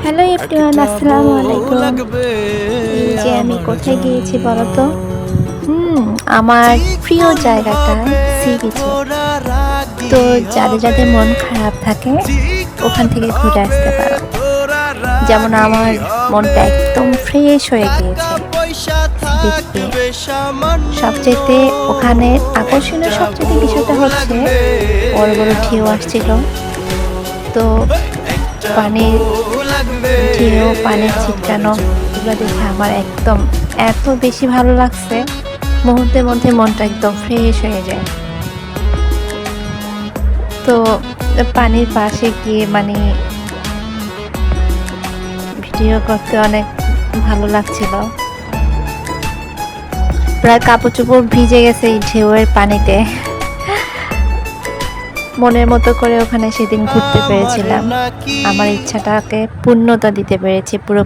Hello everyone, আসসালামু আলাইকুম। এই যে আমি কোথায় গিয়েছি বলো তো? আমার প্রিয় জায়গাটা সি বিচে। তো যাদের যাদের মন খারাপ থাকে ওখান থেকে ঘুরে আসতে পারো। যেমন আমার মনটা একদম ফ্রেশ হয়ে গিয়েছে সি বিচ গিয়ে। সবচেয়ে ওখানে আকর্ষণীয় সবচেয়ে বিষয়টা হচ্ছে বড় বড় ঢেউ আসছিল। তো পানির ঢেউ, পানির ছিটকানো, এগুলো দেখে আমার একদম এত বেশি ভালো লাগছে, মুহূর্তের মধ্যে মনটা একদম ফ্রেশ হয়ে যায়। তো পানির পাশে গিয়ে ভিডিও করতে অনেক ভালো লাগছিল। প্রায় কাপড় চোপড় ভিজে গেছে এই ঢেউয়ের পানিতে। মনের মতো করে ওখানে সেদিন ঘুরতে পেরেছিলাম, আমার ইচ্ছাটাকে পূর্ণতা দিতে পেরেছি পুরো।